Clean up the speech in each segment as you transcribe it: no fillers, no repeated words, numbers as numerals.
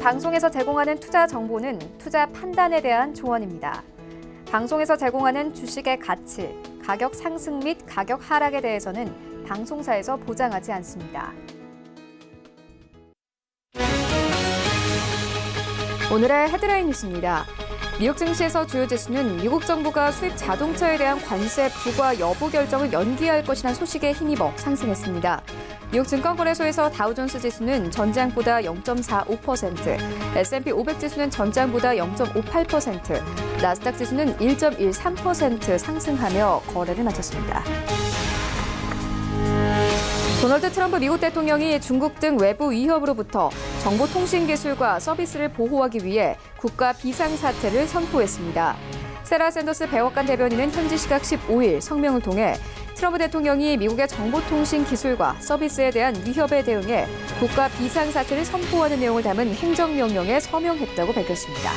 방송에서 제공하는 투자 정보는 투자 판단에 대한 조언입니다. 방송에서 제공하는 주식의 가치, 가격 상승 및 가격 하락에 대해서는 방송사에서 보장하지 않습니다. 오늘의 헤드라인 뉴스입니다. 미국 증시에서 주요 지수는 미국 정부가 수입 자동차에 대한 관세 부과 여부 결정을 연기할 것이라는 소식에 힘입어 상승했습니다. 미국 증권거래소에서 다우존스 지수는 전장보다 0.45%, S&P 500 지수는 전장보다 0.58%, 나스닥 지수는 1.13% 상승하며 거래를 마쳤습니다. 도널드 트럼프 미국 대통령이 중국 등 외부 위협으로부터 정보통신기술과 서비스를 보호하기 위해 국가 비상사태를 선포했습니다. 세라 샌더스 백악관 대변인은 현지 시각 15일 성명을 통해 트럼프 대통령이 미국의 정보통신 기술과 서비스에 대한 위협에 대응해 국가 비상사태를 선포하는 내용을 담은 행정명령에 서명했다고 밝혔습니다.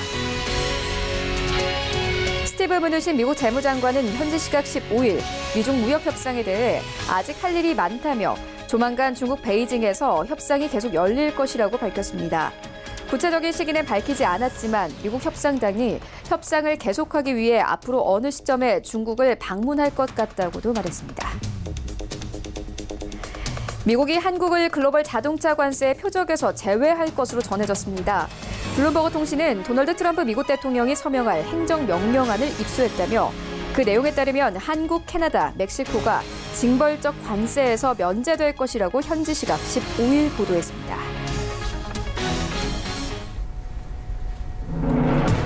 스티브 무누신 미국 재무장관은 현지 시각 15일 미중 무역 협상에 대해 아직 할 일이 많다며 조만간 중국 베이징에서 협상이 계속 열릴 것이라고 밝혔습니다. 구체적인 시기는 밝히지 않았지만 미국 협상단이 협상을 계속하기 위해 앞으로 어느 시점에 중국을 방문할 것 같다고도 말했습니다. 미국이 한국을 글로벌 자동차 관세의 표적에서 제외할 것으로 전해졌습니다. 블룸버그 통신은 도널드 트럼프 미국 대통령이 서명할 행정명령안을 입수했다며 그 내용에 따르면 한국, 캐나다, 멕시코가 징벌적 관세에서 면제될 것이라고 현지 시각 15일 보도했습니다.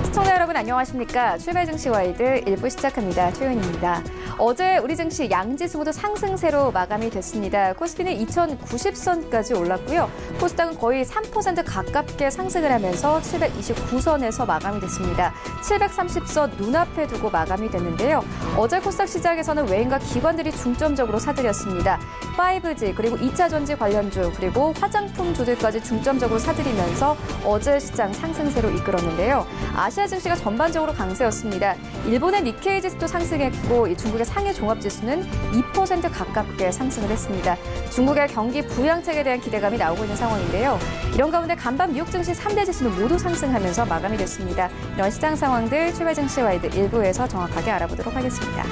시청자 여러분 안녕하십니까? 출발 증시 와이드 1부 시작합니다. 최윤입니다. 어제 우리 증시 양지수 모두 상승세로 마감이 됐습니다. 코스피는 2090선까지 올랐고요. 코스닥은 거의 3% 가깝게 상승을 하면서 729선에서 마감이 됐습니다. 730선 눈앞에 두고 마감이 됐는데요. 어제 코스닥 시장에서는 외인과 기관들이 중점적으로 사들였습니다. 5G 그리고 2차 전지 관련주 그리고 화장품주들까지 중점적으로 사들이면서 어제 시장 상승세로 이끌었는데요. 아시아 증시가 전반적으로 강세였습니다. 일본의 니케이 지수도 상승했고 중국의 상해 종합지수는 2% 가깝게 상승을 했습니다. 중국의 경기 부양책에 대한 기대감이 나오고 있는 상황인데요. 이런 가운데 간밤 미국 증시 3대 지수는 모두 상승하면서 마감이 됐습니다. 이런 시장 상황들 출발 증시 와이드 1부에서 정확하게 알아보도록 하겠습니다.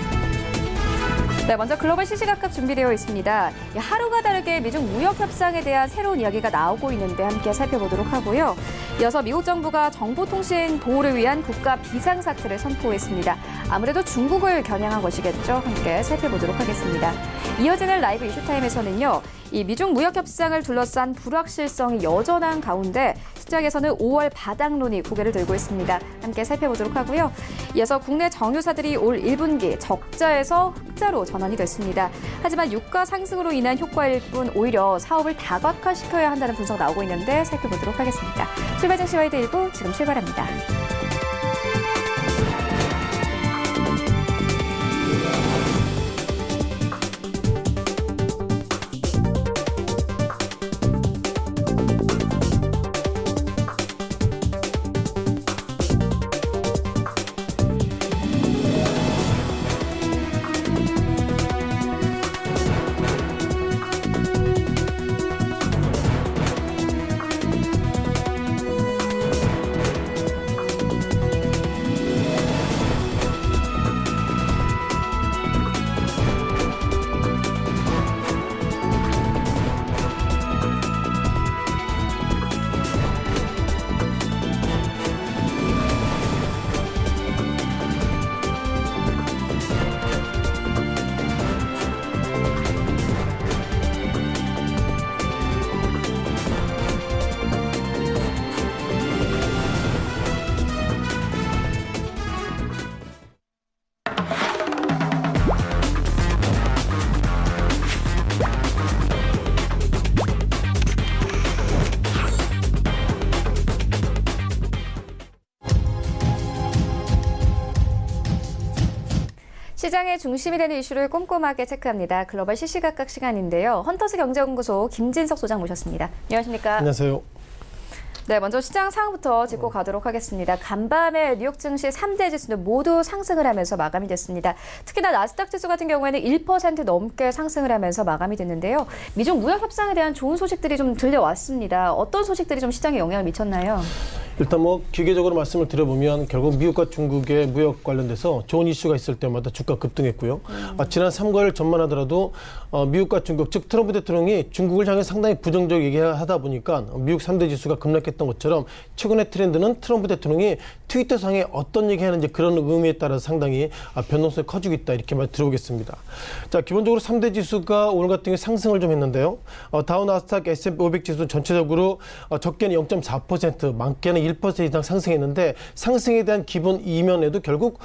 네, 먼저 글로벌 시시각각 준비되어 있습니다. 하루가 다르게 미중 무역 협상에 대한 새로운 이야기가 나오고 있는데 함께 살펴보도록 하고요. 이어서 미국 정부가 정보통신 보호를 위한 국가 비상사태를 선포했습니다. 아무래도 중국을 겨냥한 것이겠죠. 함께 살펴보도록 하겠습니다. 이어지는 라이브 이슈타임에서는요. 이 미중 무역 협상을 둘러싼 불확실성이 여전한 가운데 시장에서는 5월 바닥론이 고개를 들고 있습니다. 함께 살펴보도록 하고요. 이어서 국내 정유사들이 올 1분기 적자에서 흑자로 전환이 됐습니다. 하지만 유가 상승으로 인한 효과일 뿐 오히려 사업을 다각화시켜야 한다는 분석 나오고 있는데 살펴보도록 하겠습니다. 출발 증시 와이드 1부 지금 출발합니다. 시장의 중심이 되는 이슈를 꼼꼼하게 체크합니다. 글로벌 시시각각 시간인데요. 헌터스 경제연구소 김진석 소장 모셨습니다. 안녕하십니까? 안녕하세요. 네, 먼저 시장 상황부터 짚고 가도록 하겠습니다. 간밤에 뉴욕 증시 3대 지수는 모두 상승을 하면서 마감이 됐습니다. 특히나 나스닥 지수 같은 경우에는 1% 넘게 상승을 하면서 마감이 됐는데요. 미중 무역 협상에 대한 좋은 소식들이 좀 들려왔습니다. 어떤 소식들이 좀 시장에 영향을 미쳤나요? 일단 기계적으로 말씀을 드려보면 결국 미국과 중국의 무역 관련돼서 좋은 이슈가 있을 때마다 주가 급등했고요. 지난 3개월 전만 하더라도 미국과 중국, 즉 트럼프 대통령이 중국을 향해 상당히 부정적 얘기하다 보니까 미국 3대 지수가 급락했던 것처럼 최근의 트렌드는 트럼프 대통령이 트위터상에 어떤 얘기하는지 그런 의미에 따라서 상당히 변동성이 커지고 있다 이렇게 말 들어보겠습니다. 자, 기본적으로 3대 지수가 오늘 같은 경우에 상승을 좀 했는데요. 다우 나스닥 S&P 500 지수 전체적으로 적게는 0.4%, 많게는 1% 이상 상승했는데 상승에 대한 기본 이면에도 결국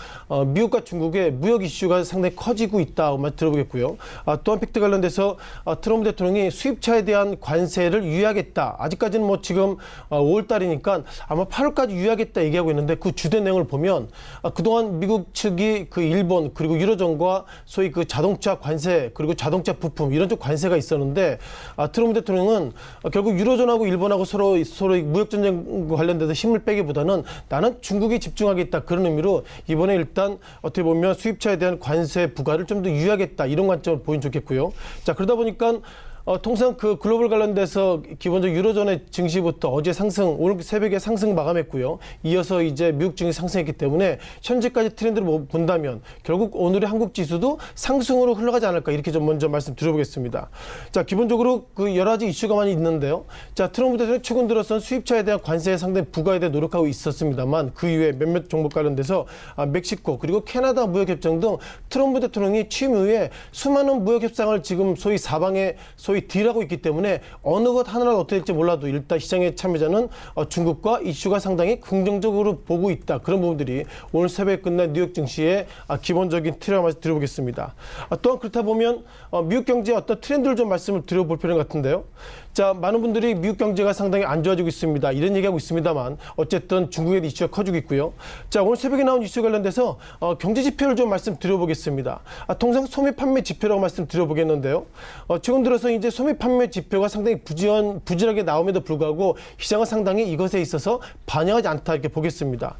미국과 중국의 무역 이슈가 상당히 커지고 있다고 말 들어보겠고요. 또한 팩트 관련돼서 트럼프 대통령이 수입차에 대한 관세를 유예하겠다. 아직까지는 지금 5월 달이니까 아마 8월까지 유예하겠다 얘기하고 있는데 그 주된 내용을 보면 그동안 미국 측이 그 일본 그리고 유로존과 소위 그 자동차 관세 그리고 자동차 부품 이런 쪽 관세가 있었는데 트럼프 대통령은 결국 유로존하고 일본하고 서로 무역 전쟁 관련돼서 힘을 빼기보다는 나는 중국에 집중하겠다 그런 의미로 이번에 일단 어떻게 보면 수입차에 대한 관세 부과를 좀 더 유예하겠다 이런 관점을 보이면 좋겠고요. 자, 그러다 보니까 통상 그 글로벌 관련돼서 기본적으로 유로존의 증시부터 어제 상승, 오늘 새벽에 상승 마감했고요. 이어서 이제 미국 증시 상승했기 때문에 현재까지 트렌드를 본다면 결국 오늘의 한국 지수도 상승으로 흘러가지 않을까 이렇게 좀 먼저 말씀드려보겠습니다. 자, 기본적으로 그 여러 가지 이슈가 많이 있는데요. 자, 트럼프 대통령이 최근 들어서는 수입차에 대한 관세에 상당히 부과에 대해 노력하고 있었습니다만 그 이후에 몇몇 종목 관련돼서 멕시코 그리고 캐나다 무역협정 등 트럼프 대통령이 취임 이후에 수많은 무역협상을 지금 소위 사방에 소위 딜하고 있기 때문에 어느 것 하나가 어떻게 될지 몰라도 일단 시장의 참여자는 중국과 이슈가 상당히 긍정적으로 보고 있다. 그런 부분들이 오늘 새벽에 끝난 뉴욕 증시의 기본적인 트렌드 말씀 드려보겠습니다. 또한 그렇다 보면 미국 경제의 어떤 트렌드를 좀 말씀을 드려볼 필요 같은데요. 자, 많은 분들이 미국 경제가 상당히 안 좋아지고 있습니다. 이런 얘기하고 있습니다만 어쨌든 중국의 이슈가 커지고 있고요. 자, 오늘 새벽에 나온 이슈 관련돼서 경제 지표를 좀 말씀드려보겠습니다. 통상 소매 판매 지표라고 말씀드려보겠는데요. 최근 들어서 이제 소매 판매 지표가 상당히 부진하게 나옴에도 불구하고 시장은 상당히 이것에 있어서 반영하지 않다 이렇게 보겠습니다.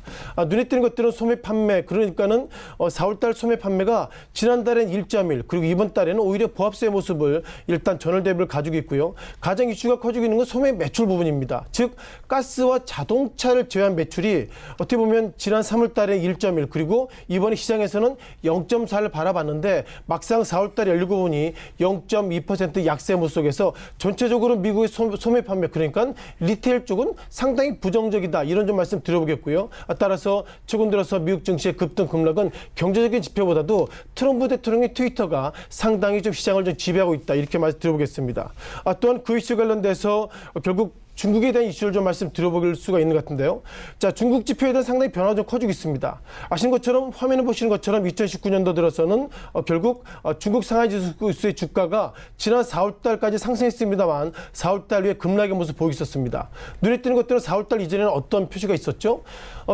눈에 띄는 것들은 소매 판매 그러니까는 4월달 소매 판매가 지난달엔 1.1 그리고 이번 달에는 오히려 보합세의 모습을 일단 전월 대비를 가지고 있고요. 가장 이슈가 커지고 있는 건 소매 매출 부분입니다. 즉 가스와 자동차를 제외한 매출이 어떻게 보면 지난 3월 달에 1.1 그리고 이번에 시장에서는 0.4를 바라봤는데 막상 4월 달에 열리고 보니 0.2% 약세 모습 속에서 전체적으로 미국의 소매 판매 그러니까 리테일 쪽은 상당히 부정적이다. 이런 좀 말씀 드려보겠고요. 따라서 최근 들어서 미국 증시의 급등 급락은 경제적인 지표보다도 트럼프 대통령의 트위터가 상당히 좀 시장을 좀 지배하고 있다. 이렇게 말씀 드려보겠습니다. 또한 그 이슈 관련돼서 결국 중국에 대한 이슈를 좀 말씀드려볼 수가 있는 것 같은데요. 자, 중국 지표에 대한 상당히 변화가 좀 커지고 있습니다. 아시는 것처럼 화면에 보시는 것처럼 2019년도 들어서는 결국 중국 상하이 지수의 주가가 지난 4월 달까지 상승했습니다만 4월 달 후에 급락의 모습을 보이고 있었습니다. 눈에 띄는 것들은 4월 달 이전에는 어떤 표시가 있었죠?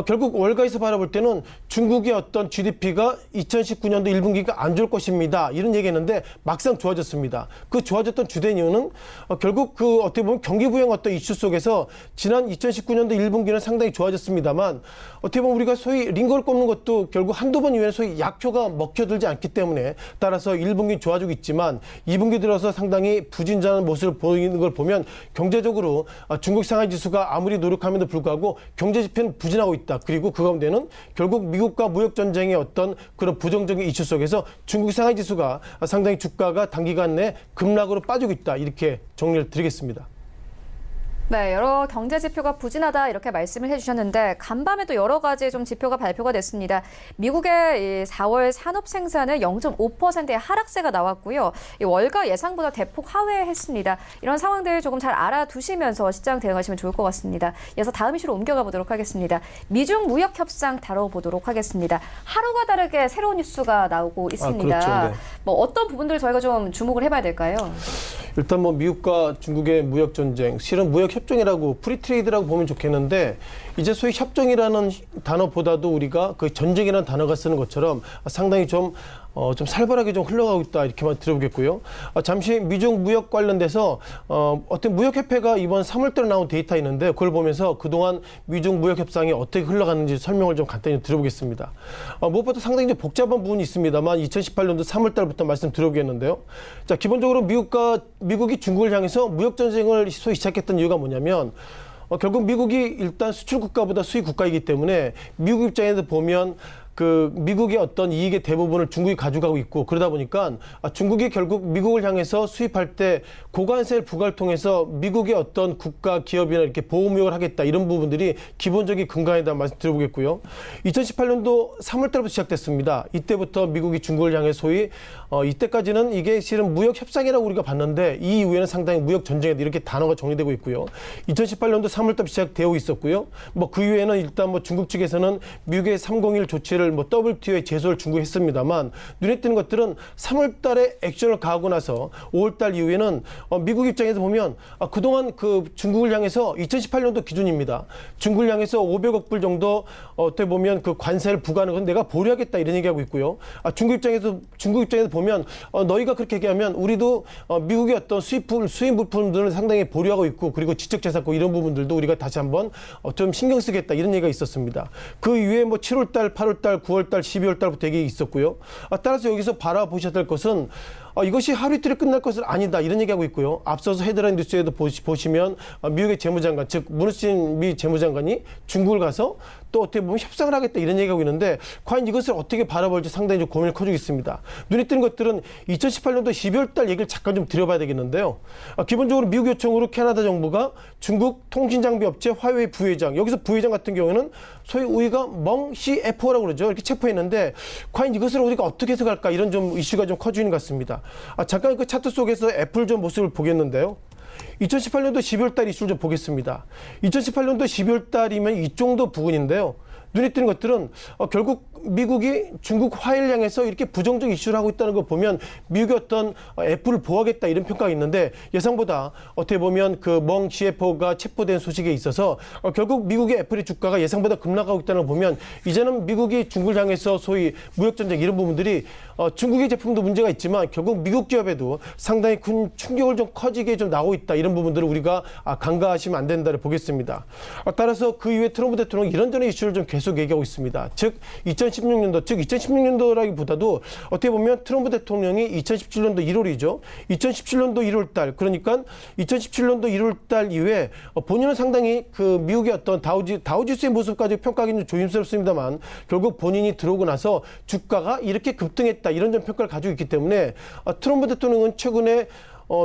결국 월가에서 바라볼 때는 중국의 어떤 GDP가 2019년도 1분기가 안 좋을 것입니다. 이런 얘기했는데 막상 좋아졌습니다. 그 좋아졌던 주된 이유는 결국 그 어떻게 보면 경기 부양 어떤 이슈 속에서 지난 2019년도 1분기는 상당히 좋아졌습니다만 어떻게 보면 우리가 소위 링거를 꼽는 것도 결국 한두 번 이후에 소위 약효가 먹혀들지 않기 때문에 따라서 1분기 좋아지고 있지만 2분기 들어서 상당히 부진전한 모습을 보이는 걸 보면 경제적으로 중국 상하이 지수가 아무리 노력함에도 불구하고 경제 지표는 부진하고 있다. 그리고 그 가운데는 결국 미국과 무역 전쟁의 어떤 그런 부정적인 이슈 속에서 중국 상하이 지수가 상당히 주가가 단기간 내에 급락으로 빠지고 있다. 이렇게 정리를 드리겠습니다. 네, 여러 경제 지표가 부진하다 이렇게 말씀을 해주셨는데 간밤에 또 여러 가지 좀 지표가 발표가 됐습니다. 미국의 4월 산업 생산은 0.5%의 하락세가 나왔고요. 월가 예상보다 대폭 하회했습니다. 이런 상황들 조금 잘 알아두시면서 시장 대응하시면 좋을 것 같습니다. 이어서 다음 이슈로 옮겨가 보도록 하겠습니다. 미중 무역 협상 다뤄보도록 하겠습니다. 하루가 다르게 새로운 뉴스가 나오고 있습니다. 그렇죠. 네. 뭐 어떤 부분들 저희가 좀 주목을 해봐야 될까요? 일단 미국과 중국의 무역 전쟁, 실은 무역 협정이라고 프리트레이드라고 보면 좋겠는데 이제 소위 협정이라는 단어보다도 우리가 그 전쟁이라는 단어가 쓰는 것처럼 상당히 좀 좀 살벌하게 좀 흘러가고 있다 이렇게만 들어보겠고요. 잠시 미중 무역 관련돼서 어떤 무역협회가 이번 3월달에 나온 데이터 있는데 그걸 보면서 그동안 미중 무역 협상이 어떻게 흘러갔는지 설명을 좀 간단히 들어보겠습니다. 무엇보다 상당히 좀 복잡한 부분이 있습니다만 2018년도 3월달부터 말씀드려보겠는데요. 자, 기본적으로 미국이 중국을 향해서 무역 전쟁을 소위 시작했던 이유가 뭐냐면 결국 미국이 일단 수출 국가보다 수입 국가이기 때문에 미국 입장에서 보면 그 미국의 어떤 이익의 대부분을 중국이 가져가고 있고 그러다 보니까 중국이 결국 미국을 향해서 수입할 때 고관세를 부과를 통해서 미국의 어떤 국가 기업이나 이렇게 보호무역을 하겠다 이런 부분들이 기본적인 근간이다 말씀 드려보겠고요. 2018년도 3월 달부터 시작됐습니다. 이때부터 미국이 중국을 향해 소위 이때까지는 이게 실은 무역 협상이라고 우리가 봤는데 이 이후에는 상당히 무역 전쟁이다 이렇게 단어가 정리되고 있고요. 2018년도 3월 달부터 시작되어 있었고요. 뭐 그 이후에는 일단 뭐 중국 측에서는 미국의 301 조치를 뭐 WTO에 제소를 중국했습니다만 눈에 띄는 것들은 3월 달에 액션을 가하고 나서 5월 달 이후에는 미국 입장에서 보면 그동안 그 중국을 향해서 2018년도 기준입니다. 중국을 향해서 500억 불 정도 어떻게 보면 그 관세를 부과하는 건 내가 보류하겠다 이런 얘기하고 있고요. 중국 입장에서 보면 너희가 그렇게 얘기하면 우리도 미국의 어떤 수입 부품들은 상당히 보류하고 있고 그리고 지적재산권 이런 부분들도 우리가 다시 한번 좀 신경 쓰겠다 이런 얘기가 있었습니다. 그 이후에 뭐 7월 달, 8월 달, 9월 달, 12월 달부터 얘기 있었고요. 따라서 여기서 바라보셔야 될 것은 이것이 하루 이틀에 끝날 것은 아니다 이런 얘기하고 있고요. 앞서서 헤드라인 뉴스에도 보시면 미국의 재무장관 즉 무누친 미 재무장관이 중국을 가서 또 어떻게 보면 협상을 하겠다 이런 얘기하고 있는데 과연 이것을 어떻게 바라볼지 상당히 좀 고민을 커지고 있습니다. 눈에 띄는 것들은 2018년도 12월 달 얘기를 잠깐 좀 드려봐야 되겠는데요. 기본적으로 미국 요청으로 캐나다 정부가 중국 통신장비 업체 화웨이 부회장 여기서 부회장 같은 경우는 소위 우리가 멍 CFO라고 그러죠. 이렇게 체포했는데 과연 이것을 우리가 어떻게 해석할까 이런 좀 이슈가 좀 커지는 것 같습니다. 잠깐 그 차트 속에서 애플 좀 모습을 보겠는데요. 2018년도 12월 달 이슈를 좀 보겠습니다. 2018년도 12월 달이면 이 정도 부근인데요. 눈에 띄는 것들은 결국 미국이 중국 화해를 향해서 이렇게 부정적 이슈를 하고 있다는 걸 보면 미국의 어떤 애플을 보호하겠다 이런 평가가 있는데 예상보다 어떻게 보면 그 멍 CFO가 체포된 소식에 있어서 결국 미국의 애플의 주가가 예상보다 급락하고 있다는 걸 보면 이제는 미국이 중국을 향해서 소위 무역전쟁 이런 부분들이 중국의 제품도 문제가 있지만 결국 미국 기업에도 상당히 큰 충격을 좀 커지게 좀 나오고 있다 이런 부분들을 우리가 간과하시면 안 된다를 보겠습니다. 따라서 그 이후에 트럼프 대통령이 이런저런 이슈를 좀 계속 얘기하고 있습니다. 즉 2016년도라기보다도 어떻게 보면 트럼프 대통령이 2017년도 1월이죠. 2017년도 1월 달 그러니까 2017년도 1월 달 이후에 본인은 상당히 그 미국의 어떤 다우지수의 모습까지 평가하기는 조심스럽습니다만 결국 본인이 들어오고 나서 주가가 이렇게 급등했다 이런 점 평가를 가지고 있기 때문에 트럼프 대통령은 최근에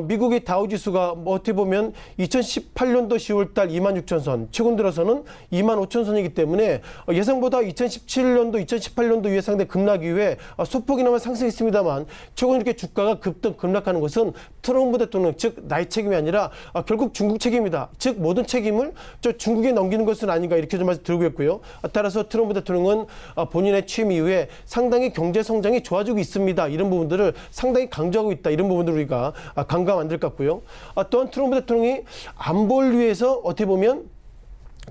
미국의 다우지수가 어떻게 보면 2018년도 10월 달 26,000선, 최근 들어서는 25,000선이기 때문에 예상보다 2017년도, 2018년도 이후에 상당히 급락 이후에 소폭이나마 상승했습니다만 최근 이렇게 주가가 급락하는 것은 트럼프 대통령, 즉 나의 책임이 아니라 결국 중국 책임이다. 즉 모든 책임을 중국에 넘기는 것은 아닌가 이렇게 좀 말씀 드리고요. 따라서 트럼프 대통령은 본인의 취임 이후에 상당히 경제 성장이 좋아지고 있습니다. 이런 부분들을 상당히 강조하고 있다. 이런 부분들을 우리가 강감 안 될 것 같고요. 또한 트럼프 대통령이 안보를 위해서 어떻게 보면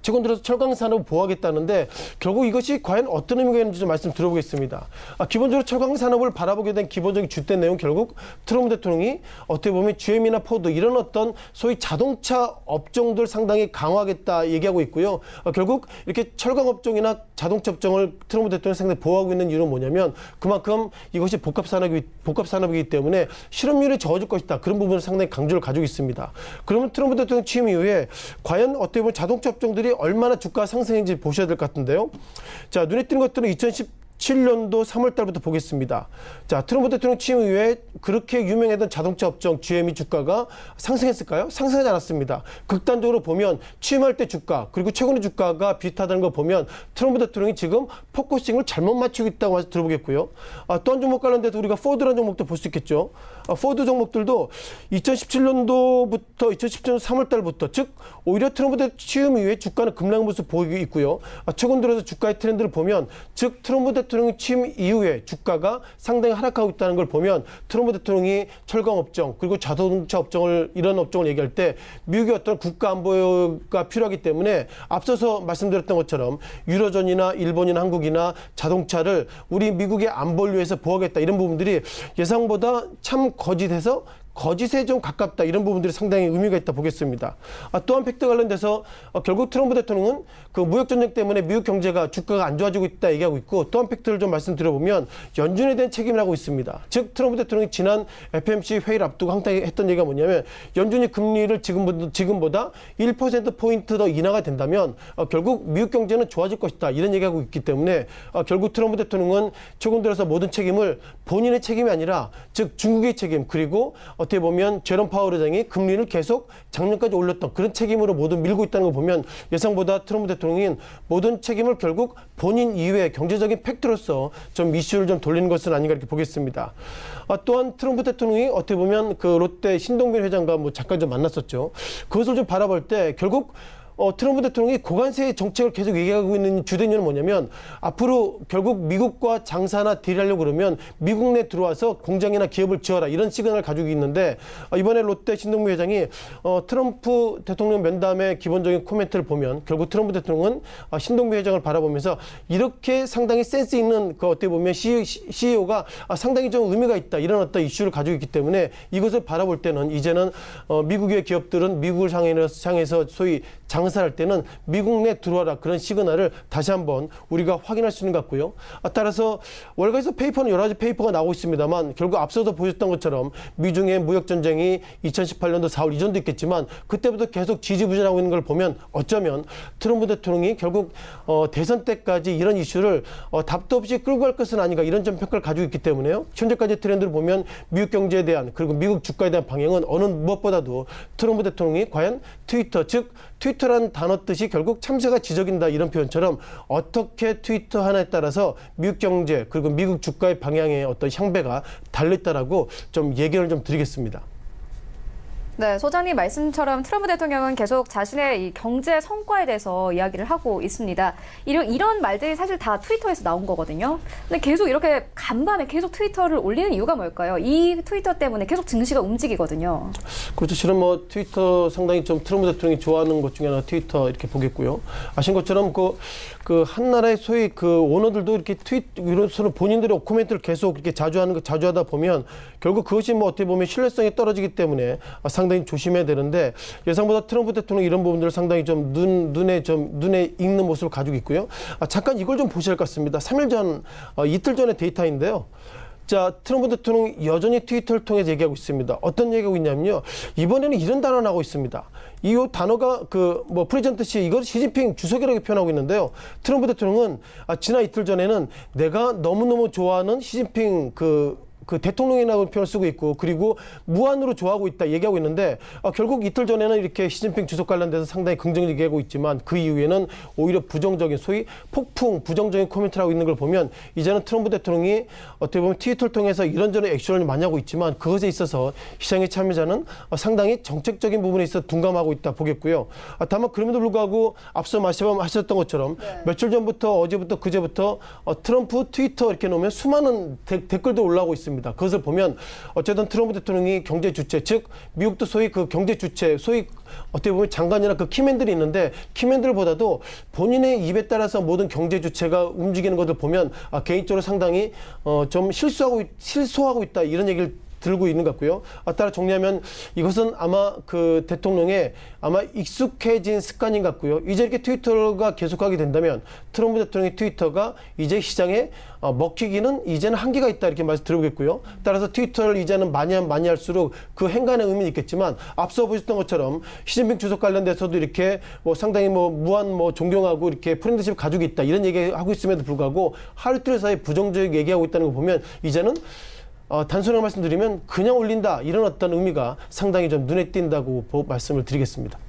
최근 들어서 철강 산업을 보호하겠다는데 결국 이것이 과연 어떤 의미가 있는지 좀 말씀 들어보겠습니다. 기본적으로 철강 산업을 바라보게 된 기본적인 주된 내용 결국 트럼프 대통령이 어떻게 보면 GM이나 포드 이런 어떤 소위 자동차 업종들 상당히 강화하겠다 얘기하고 있고요. 결국 이렇게 철강 업종이나 자동차 업종을 트럼프 대통령이 상당히 보호하고 있는 이유는 뭐냐면 그만큼 이것이 복합 산업이기 때문에 실업률이 적어질 것이다. 그런 부분을 상당히 강조를 가지고 있습니다. 그러면 트럼프 대통령 취임 이후에 과연 어떻게 보면 자동차 업종들이 얼마나 주가 상승인지 보셔야 될 것 같은데요. 자, 눈에 띄는 것들은 2017년도 3월 달부터 보겠습니다. 자, 트럼프 대통령 취임 이후에 그렇게 유명했던 자동차 업종 GM이 주가가 상승했을까요? 상승하지 않았습니다. 극단적으로 보면 취임할 때 주가 그리고 최근의 주가가 비슷하다는 걸 보면 트럼프 대통령이 지금 포커싱을 잘못 맞추고 있다고 해서 들어보겠고요. 또 한 종목 관련돼서 우리가 포드라는 종목도 볼 수 있겠죠. 포드 종목들도 2017년도 3월 달부터 즉 오히려 트럼프 대통령 취임 이후에 주가는 급락 모습 보이고 있고요. 최근 들어서 주가의 트렌드를 보면 즉 트럼프 대통령 대통령이 취임 이후에 주가가 상당히 하락하고 있다는 걸 보면 트럼프 대통령이 철강업종 그리고 자동차 업종을 이런 업종을 얘기할 때 미국의 어떤 국가 안보가 필요하기 때문에 앞서서 말씀드렸던 것처럼 유로존이나 일본이나 한국이나 자동차를 우리 미국의 안보를 위해서 보호하겠다 이런 부분들이 예상보다 참 거짓에 좀 가깝다 이런 부분들이 상당히 의미가 있다 보겠습니다. 또한 팩트 관련돼서 결국 트럼프 대통령은 그 무역 전쟁 때문에 미국 경제가 주가가 안 좋아지고 있다 얘기하고 있고 또한 팩트를 좀 말씀드려보면 연준에 대한 책임을 하고 있습니다. 즉 트럼프 대통령이 지난 FMC 회의를 앞두고 항상 했던 얘기가 뭐냐면 연준이 금리를 지금보다 1%포인트 더 인하가 된다면 결국 미국 경제는 좋아질 것이다 이런 얘기하고 있기 때문에 결국 트럼프 대통령은 최근 들어서 모든 책임을 본인의 책임이 아니라 즉 중국의 책임 그리고 어떻게 보면 제롬 파월 의장이 금리를 계속 작년까지 올렸던 그런 책임으로 모두 밀고 있다는 걸 보면 예상보다 트럼프 대통령이 모든 책임을 결국 본인 이외의 경제적인 팩트로서 좀 이슈를 좀 돌리는 것은 아닌가 이렇게 보겠습니다. 또한 트럼프 대통령이 어떻게 보면 그 롯데 신동빈 회장과 뭐 잠깐 좀 만났었죠. 그것을 좀 바라볼 때 결국 트럼프 대통령이 고관세 정책을 계속 얘기하고 있는 주된 이유는 뭐냐면 앞으로 결국 미국과 장사나 딜하려고 그러면 미국 내 들어와서 공장이나 기업을 지어라 이런 시그널을 가지고 있는데 이번에 롯데 신동빈 회장이 트럼프 대통령 면담의 기본적인 코멘트를 보면 결국 트럼프 대통령은 신동빈 회장을 바라보면서 이렇게 상당히 센스 있는 그 어떻게 보면 CEO가 상당히 좀 의미가 있다 이런 어떤 이슈를 가지고 있기 때문에 이것을 바라볼 때는 이제는 미국의 기업들은 미국을 향해서 소위 장사할 때는 미국 내 들어와라 그런 시그널을 다시 한번 우리가 확인할 수 있는 것 같고요. 따라서 월가에서 페이퍼는 여러 가지 페이퍼가 나오고 있습니다만 결국 앞서서 보셨던 것처럼 미중의 무역 전쟁이 2018년도 4월 이전도 있겠지만 그때부터 계속 지지부진하고 있는 걸 보면 어쩌면 트럼프 대통령이 결국 대선 때까지 이런 이슈를 답도 없이 끌고 갈 것은 아닌가 이런 점 평가를 가지고 있기 때문에요. 현재까지 트렌드를 보면 미국 경제에 대한 그리고 미국 주가에 대한 방향은 어느 무엇보다도 트럼프 대통령이 과연 트위터 즉 트위터란 단어 뜻이 결국 참새가 지저귀다 이런 표현처럼 어떻게 트위터 하나에 따라서 미국 경제 그리고 미국 주가의 방향의 어떤 향배가 달렸다라고 좀 예견을 좀 드리겠습니다. 네, 소장님 말씀처럼 트럼프 대통령은 계속 자신의 이 경제 성과에 대해서 이야기를 하고 있습니다. 이런 말들이 사실 다 트위터에서 나온 거거든요. 근데 계속 이렇게 간밤에 계속 트위터를 올리는 이유가 뭘까요? 이 트위터 때문에 계속 증시가 움직이거든요. 그렇죠. 실은 뭐 트위터 상당히 좀 트럼프 대통령이 좋아하는 것 중에 하나 트위터 이렇게 보겠고요. 아신 것처럼 그 한 나라의 소위 그 오너들도 이렇게 이런 본인들의 코멘트를 계속 이렇게 자주 하다 보면 결국 그것이 뭐 어떻게 보면 신뢰성이 떨어지기 때문에 상당히 조심해야 되는데 예상보다 트럼프 대통령 이런 부분들을 상당히 좀 눈에 익는 모습을 가지고 있고요. 잠깐 이걸 좀 보셔야 할 것 같습니다. 3일 전, 이틀 전의 데이터인데요. 자, 트럼프 대통령이 여전히 트위터를 통해서 얘기하고 있습니다. 어떤 얘기하고 있냐면요. 이번에는 이런 단어 나오고 있습니다. 이 단어가 프레젠트 시 이걸 시진핑 주석이라고 표현하고 있는데요. 트럼프 대통령은 지난 이틀 전에는 내가 너무너무 좋아하는 시진핑 그 대통령이라고 표현을 쓰고 있고 그리고 무한으로 좋아하고 있다 얘기하고 있는데 결국 이틀 전에는 이렇게 시진핑 주석 관련돼서 상당히 긍정적이게 얘기하고 있지만 그 이후에는 오히려 부정적인 소위 부정적인 코멘트를 하고 있는 걸 보면 이제는 트럼프 대통령이 어떻게 보면 트위터를 통해서 이런저런 액션을 많이 하고 있지만 그것에 있어서 시장의 참여자는 상당히 정책적인 부분에 있어서 둔감하고 있다 보겠고요. 다만 그럼에도 불구하고 앞서 말씀하셨던 것처럼 며칠 전부터 어제부터 그제부터 트럼프 트위터 이렇게 놓으면 수많은 댓글도 올라오고 있습니다. 그것을 보면 어쨌든 트럼프 대통령이 경제 주체, 즉 미국도 소위 그 경제 주체, 소위 어떻게 보면 장관이나 그 키맨들이 있는데 키맨들보다도 본인의 입에 따라서 모든 경제 주체가 움직이는 것을 보면 개인적으로 상당히 좀 실소하고 있다 이런 얘기를 들고 있는 것 같고요. 따라 정리하면 이것은 아마 그 대통령의 아마 익숙해진 습관인 것 같고요. 이제 이렇게 트위터가 계속하게 된다면 트럼프 대통령의 트위터가 이제 시장에 먹히기는 이제는 한계가 있다 이렇게 말씀 드려보겠고요. 따라서 트위터를 이제는 많이 할수록 그 행간의 의미는 있겠지만 앞서 보셨던 것처럼 시진핑 주석 관련돼서도 이렇게 상당히 무한 존경하고 이렇게 프렌드십 가지고 있다 이런 얘기하고 있음에도 불구하고 하루 이틀 사이에 부정적인 얘기하고 있다는 거 보면 이제는 단순하게 말씀드리면 그냥 올린다 이런 어떤 의미가 상당히 좀 눈에 띈다고 말씀을 드리겠습니다.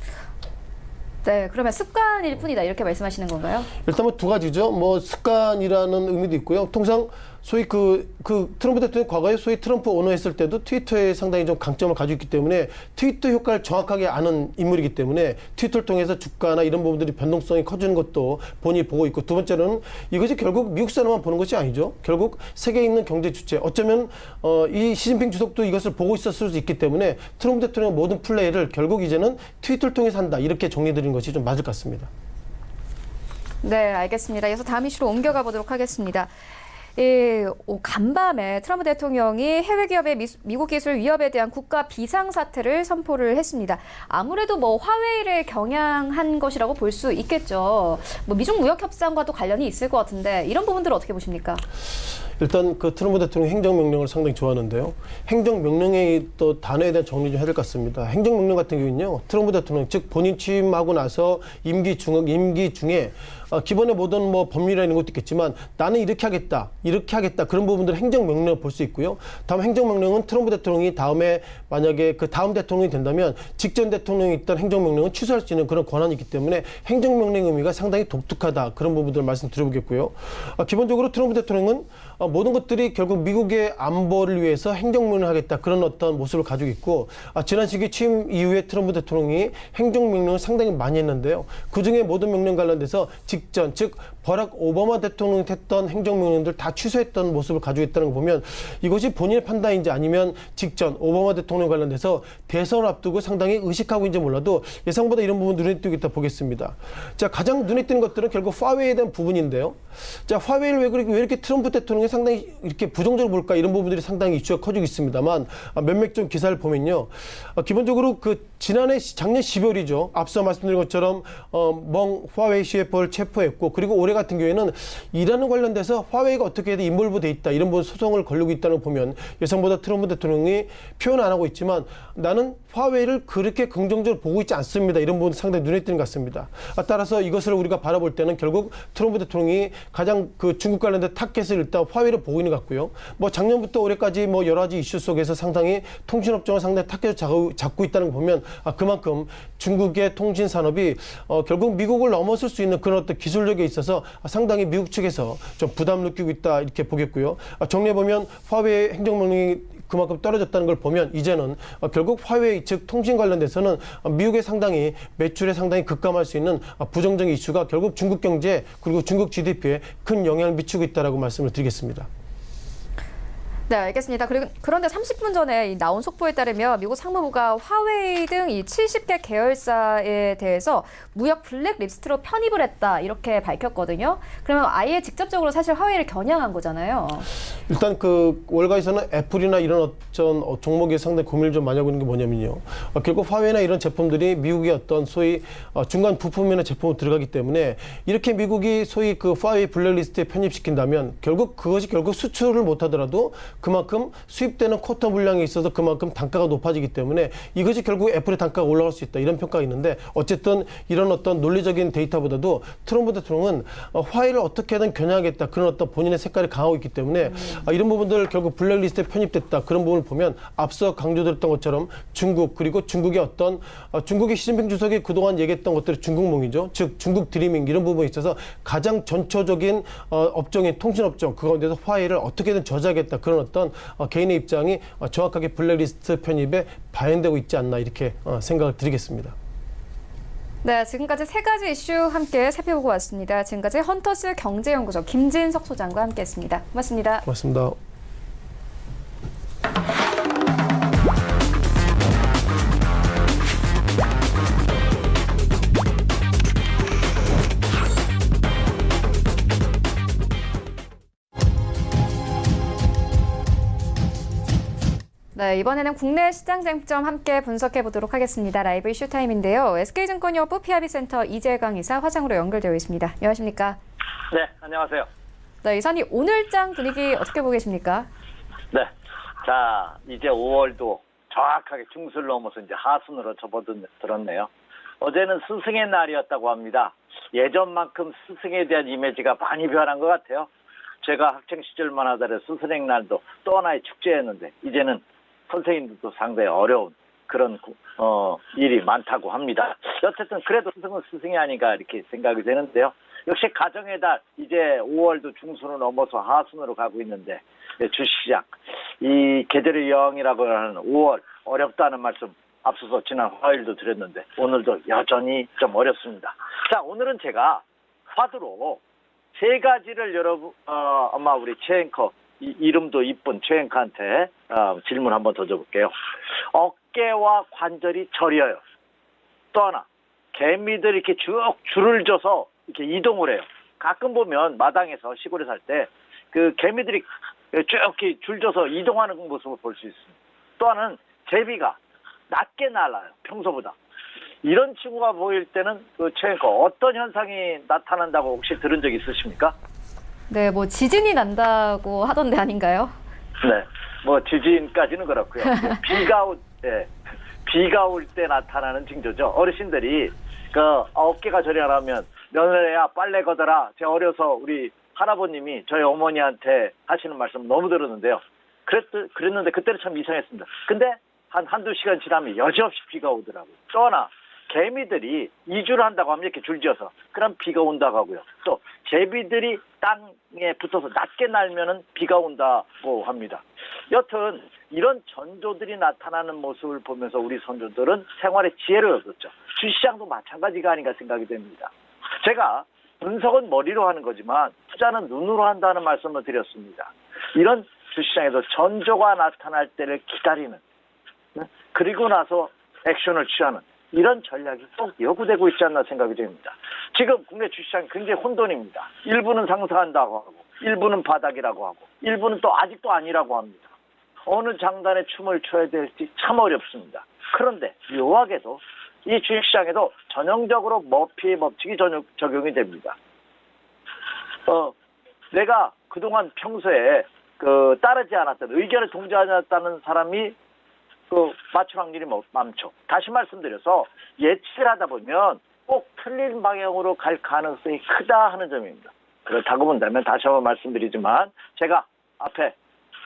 네, 그러면 습관일 뿐이다 이렇게 말씀하시는 건가요? 일단 두 가지죠. 습관이라는 의미도 있고요. 통상 소위 그 트럼프 대통령이 과거에 소위 트럼프 오너했을 때도 트위터에 상당히 좀 강점을 가지고 있기 때문에 트위터 효과를 정확하게 아는 인물이기 때문에 트위터를 통해서 주가나 이런 부분들이 변동성이 커지는 것도 본인이 보고 있고, 두 번째는 이것이 결국 미국 사람만 보는 것이 아니죠. 결국 세계에 있는 경제 주체, 어쩌면 이 시진핑 주석도 이것을 보고 있었을 수 있기 때문에 트럼프 대통령의 모든 플레이를 결국 이제는 트위터를 통해서 한다, 이렇게 정리드리는 것이 좀 맞을 것 같습니다. 네, 알겠습니다. 이어서 다음 이슈로 옮겨가 보도록 하겠습니다. 간밤에 트럼프 대통령이 해외 기업의 미국 기술 위협에 대한 국가 비상사태를 선포를 했습니다. 아무래도 뭐 화웨이를 겨냥한 것이라고 볼 수 있겠죠. 뭐 미중 무역 협상과도 관련이 있을 것 같은데 이런 부분들을 어떻게 보십니까? 일단 그 트럼프 대통령 행정명령을 상당히 좋아하는데요. 행정명령의 또 단어에 대한 정리 좀 해야 될 것 같습니다. 행정명령 같은 경우는요, 트럼프 대통령, 즉 본인 취임하고 나서 임기 중에 기본의 모든 뭐 법률이나 이런 것도 있겠지만 나는 이렇게 하겠다 그런 부분들을 행정명령을 볼 수 있고요. 다음 행정명령은 트럼프 대통령이 다음에 만약에 그 다음 대통령이 된다면 직전 대통령이 있던 행정명령은 취소할 수 있는 그런 권한이 있기 때문에 행정명령의 의미가 상당히 독특하다, 그런 부분들을 말씀드려보겠고요. 기본적으로 트럼프 대통령은 모든 것들이 결국 미국의 안보를 위해서 행정명령을 하겠다, 그런 어떤 모습을 가지고 있고, 지난 시기 취임 이후에 트럼프 대통령이 행정명령을 상당히 많이 했는데요. 그중에 모든 명령 관련돼서 직전, 즉 버락 오바마 대통령이 했던 행정명령들 다 취소했던 모습을 가지고 있다는 걸 보면 이것이 본인의 판단인지 아니면 직전 오바마 대통령 관련돼서 대선을 앞두고 상당히 의식하고 있는지 몰라도 예상보다 이런 부분 눈에 띄겠다 보겠습니다. 자, 가장 눈에 띄는 것들은 결국 화웨이에 대한 부분인데요. 자, 화웨이를 왜 이렇게 트럼프 대통령이 상당히 이렇게 부정적으로 볼까, 이런 부분들이 상당히 이슈가 커지고 있습니다만, 몇몇 좀 기사를 보면요. 기본적으로 작년 12월이죠. 앞서 말씀드린 것처럼 멍 화웨이 CFO를 체포했고, 그리고 올해 같은 경우에는 이라는 관련돼서 화웨이가 어떻게든 인볼브 돼 있다, 이런 부분 소송을 걸고 있다는 걸 보면 예상보다 트럼프 대통령이 표현 안 하고 있지만 나는 화웨이를 그렇게 긍정적으로 보고 있지 않습니다, 이런 부분 상당히 눈에 띄는 것 같습니다. 따라서 이것을 우리가 바라볼 때는 결국 트럼프 대통령이 가장 중국 관련된 타켓을 일단 화웨이를 보고 있는 것 같고요. 뭐 작년부터 올해까지 뭐 여러 가지 이슈 속에서 상당히 통신업종을 상당히 타켓을 잡고 있다는 걸 보면 그만큼 중국의 통신 산업이 결국 미국을 넘어설 수 있는 그런 어떤 기술력에 있어서 상당히 미국 측에서 좀 부담을 느끼고 있다, 이렇게 보겠고요. 정리해 보면 화웨이 행정명령이 그만큼 떨어졌다는 걸 보면 이제는 결국 화웨이, 즉 통신 관련돼서는 미국에 상당히 매출에 상당히 급감할 수 있는 부정적인 이슈가 결국 중국 경제 그리고 중국 GDP에 큰 영향을 미치고 있다라고 말씀을 드리겠습니다. 네, 알겠습니다. 그런데 30분 전에 나온 속보에 따르면 미국 상무부가 화웨이 등 이 70개 계열사에 대해서 무역 블랙리스트로 편입을 했다, 이렇게 밝혔거든요. 그러면 아예 직접적으로 사실 화웨이를 겨냥한 거잖아요. 일단 월가에서는 애플이나 이런 어떤 종목에 상당히 고민을 좀 많이 하고 있는 게 뭐냐면요. 결국 화웨이나 이런 제품들이 미국의 어떤 소위 중간 부품이나 제품으로 들어가기 때문에 이렇게 미국이 소위 화웨이 블랙리스트에 편입시킨다면 그것이 결국 수출을 못하더라도 그만큼 수입되는 쿼터 물량이 있어서 그만큼 단가가 높아지기 때문에 이것이 결국 애플의 단가가 올라갈 수 있다, 이런 평가가 있는데, 어쨌든 이런 어떤 논리적인 데이터보다도 트럼프 대통령은 화웨이를 어떻게든 겨냥하겠다, 그런 어떤 본인의 색깔이 강하고 있기 때문에 이런 부분들 결국 블랙리스트에 편입됐다, 그런 부분을 보면 앞서 강조드렸던 것처럼 중국, 그리고 중국의 중국의 시진핑 주석이 그동안 얘기했던 것들이 중국몽이죠. 즉 중국 드리밍, 이런 부분에 있어서 가장 전초적인 업종인 통신업종, 그 가운데서 화웨이를 어떻게든 저지하겠다, 그런 어떤 개인의 입장이 정확하게 블랙리스트 편입에 반영되고 있지 않나, 이렇게 생각을 드리겠습니다. 네, 지금까지 세 가지 이슈 함께 살펴보고 왔습니다. 지금까지 헌터스 경제연구소 김진석 소장과 함께했습니다. 고맙습니다. 고맙습니다. 네, 이번에는 국내 시장 쟁점 함께 분석해 보도록 하겠습니다. 라이브 이슈 타임인데요. SK증권여부 PIB센터 이재강 이사 화상으로 연결되어 있습니다. 안녕하십니까? 네, 안녕하세요. 네, 이사님 오늘장 분위기 어떻게 보고 계십니까? 네, 자 이제 5월도 정확하게 중수를 넘어서 이제 하순으로 접어들었네요. 어제는 스승의 날이었다고 합니다. 예전만큼 스승에 대한 이미지가 많이 변한 것 같아요. 제가 학창 시절만 하더라도 스승의 날도 또 하나의 축제였는데 이제는 선생님들도 상당히 어려운 그런 일이 많다고 합니다. 어쨌든 그래도 스승은 스승이 아닌가 이렇게 생각이 되는데요. 역시 가정의 달 이제 5월도 중순을 넘어서 하순으로 가고 있는데 주식시장 이 계절의 여왕이라고 하는 5월 어렵다는 말씀 앞서서 지난 화요일도 드렸는데 오늘도 여전히 좀 어렵습니다. 자, 오늘은 제가 화두로 세 가지를 여러분 아마 우리 최 앵커 이름도 이쁜 최 앵커한테 질문 한번 던져볼게요. 어깨와 관절이 저려요. 또 하나 개미들이 이렇게 쭉 줄을 져서 이렇게 이동을 해요. 가끔 보면 마당에서 시골에 살 때 그 개미들이 쭉 이렇게 줄져서 이동하는 모습을 볼 수 있습니다. 또 하나는 제비가 낮게 날아요. 평소보다. 이런 친구가 보일 때는 그 최 앵커 어떤 현상이 나타난다고 혹시 들은 적 있으십니까? 네, 뭐 지진이 난다고 하던데 아닌가요? 네, 뭐 지진까지는 그렇고요. 비가 올 때 나타나는 징조죠. 어르신들이 그 어깨가 저려나면 며느리야 빨래 걷어라. 제가 어려서 우리 할아버님이 저희 어머니한테 하시는 말씀 너무 들었는데요. 그랬는데 그때는 참 이상했습니다. 근데 한두 시간 지나면 여지없이 비가 오더라고요. 또 하나 개미들이 이주를 한다고 하면 이렇게 줄지어서 그럼 비가 온다고 하고요. 또 제비들이 땅에 붙어서 낮게 날면은 비가 온다고 합니다. 여튼 이런 전조들이 나타나는 모습을 보면서 우리 선조들은 생활의 지혜를 얻었죠. 주시장도 마찬가지가 아닌가 생각이 됩니다. 제가 분석은 머리로 하는 거지만 투자는 눈으로 한다는 말씀을 드렸습니다. 이런 주시장에서 전조가 나타날 때를 기다리는 그리고 나서 액션을 취하는 이런 전략이 꼭 요구되고 있지 않나 생각이 됩니다. 지금 국내 주식시장이 굉장히 혼돈입니다. 일부는 상승한다고 하고 일부는 바닥이라고 하고 일부는 또 아직도 아니라고 합니다. 어느 장단에 춤을 춰야 될지 참 어렵습니다. 그런데 묘하게도 이 주식시장에도 전형적으로 머피의 법칙이 적용이 됩니다. 내가 그동안 평소에 따르지 않았던 의견을 동조하지 않았다는 사람이 맞출 확률이 많죠. 다시 말씀드려서 예측을 하다 보면 꼭 틀린 방향으로 갈 가능성이 크다 하는 점입니다. 그렇다고 본다면 다시 한번 말씀드리지만 제가 앞에